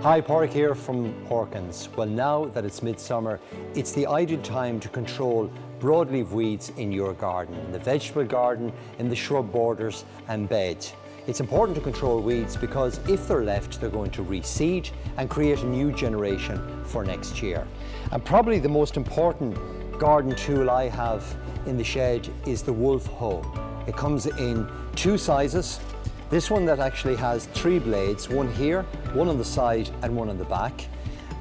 Hi, Paraic here from Horkans. Well, now that it's midsummer, it's the ideal time to control broadleaf weeds in your garden, in the vegetable garden, in the shrub borders and beds. It's important to control weeds because if they're left, they're going to reseed and create a new generation for next year. And probably the most important garden tool I have in the shed is the wolf hoe. It comes in two sizes. This one that actually has 3 blades, one here, one on the side and one on the back.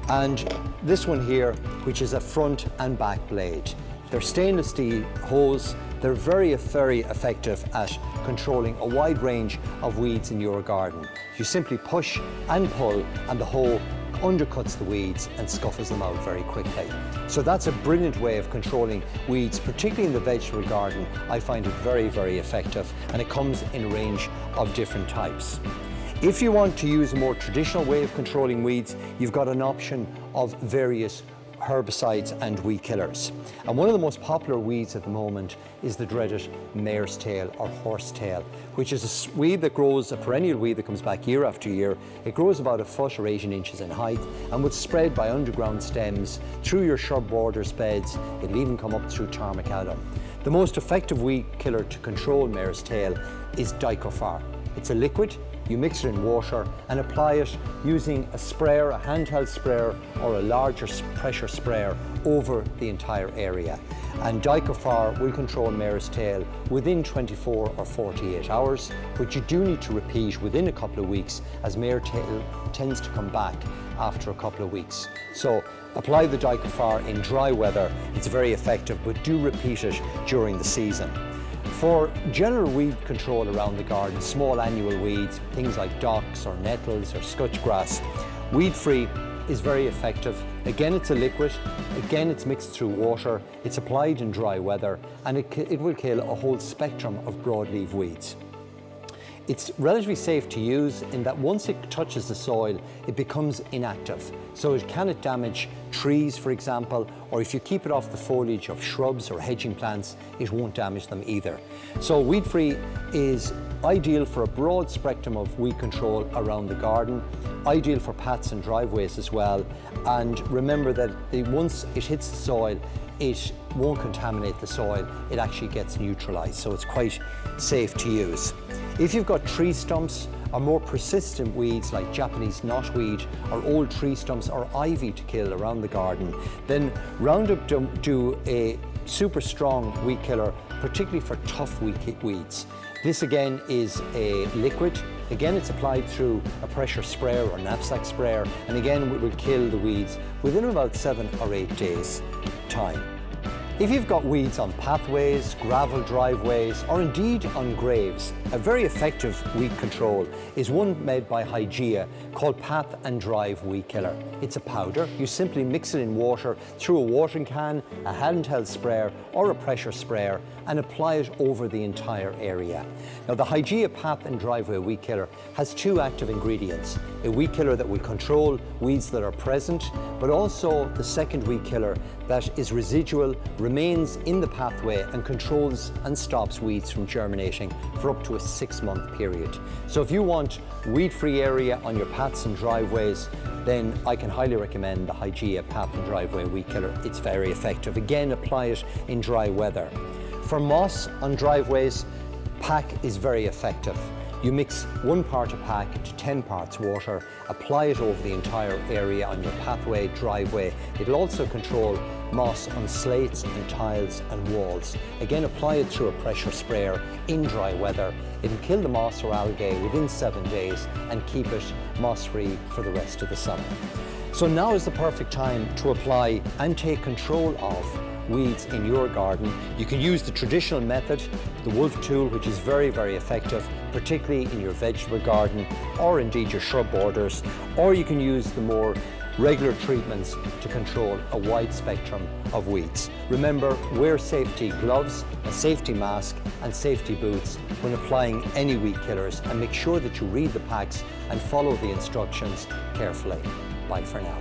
And this one here, which is a front and back blade. They're stainless steel hoes. They're very effective at controlling a wide range of weeds in your garden. You simply push and pull and the hoe undercuts the weeds and scuffles them out very quickly. So that's a brilliant way of controlling weeds, particularly in the vegetable garden. I find it very, very effective, and it comes in a range of different types. If you want to use a more traditional way of controlling weeds, you've got an option of various herbicides and weed killers. And one of the most popular weeds at the moment is the dreaded mare's tail or horsetail, which is a weed that grows, a perennial weed that comes back year after year. It grows about 1 foot or 18 inches in height and would spread by underground stems through your shrub borders beds. It'll even come up through tarmac Adam. The most effective weed killer to control mare's tail is dicofar. It's a liquid. You mix it in water and apply it using a sprayer, a handheld sprayer or a larger pressure sprayer over the entire area. And dicofar will control mare's tail within 24 or 48 hours, but you do need to repeat within a couple of weeks as mare tail tends to come back after a couple of weeks. So apply the dicofar in dry weather. It's very effective, but do repeat it during the season. For general weed control around the garden, small annual weeds, things like docks or nettles or scotch grass, Weed Free is very effective. Again, it's a liquid. Again, it's mixed through water. It's applied in dry weather, and it will kill a whole spectrum of broadleaf weeds. It's relatively safe to use in that once it touches the soil, it becomes inactive. So it cannot damage trees, for example, or if you keep it off the foliage of shrubs or hedging plants, it won't damage them either. So Weed Free is ideal for a broad spectrum of weed control around the garden, ideal for paths and driveways as well. And remember that once it hits the soil, it won't contaminate the soil, it actually gets neutralized, so it's quite safe to use. If you've got tree stumps or more persistent weeds like Japanese knotweed or old tree stumps or ivy to kill around the garden, then Roundup do a super strong weed killer, particularly for tough weeds. This again is a liquid. Again, it's applied through a pressure sprayer or knapsack sprayer, and again it will kill the weeds within about 7 or 8 days time. If you've got weeds on pathways, gravel driveways, or indeed on graves, a very effective weed control is one made by Hygieia called Path and Drive Weed Killer. It's a powder. You simply mix it in water through a watering can, a handheld sprayer, or a pressure sprayer, and apply it over the entire area. Now, the Hygieia Path and Driveway Weed Killer has 2 active ingredients: a weed killer that will control weeds that are present, but also the second weed killer that is residual, remains in the pathway and controls and stops weeds from germinating for up to a 6-month period. So if you want weed-free area on your paths and driveways, then I can highly recommend the Hygieia Path and Driveway Weed Killer. It's very effective. Again, apply it in dry weather. For moss on driveways, PAC is very effective. You mix 1 part of PAC to 10 parts water, apply it over the entire area on your pathway, driveway. It'll also control moss on slates and tiles and walls. Again, apply it through a pressure sprayer in dry weather. It'll kill the moss or algae within 7 days and keep it moss-free for the rest of the summer. So now is the perfect time to apply and take control of weeds in your garden. You can use the traditional method, the wolf tool, which is very, very effective, particularly in your vegetable garden or indeed your shrub borders, or you can use the more regular treatments to control a wide spectrum of weeds. Remember, wear safety gloves, a safety mask and safety boots when applying any weed killers, and make sure that you read the packs and follow the instructions carefully. Bye for now.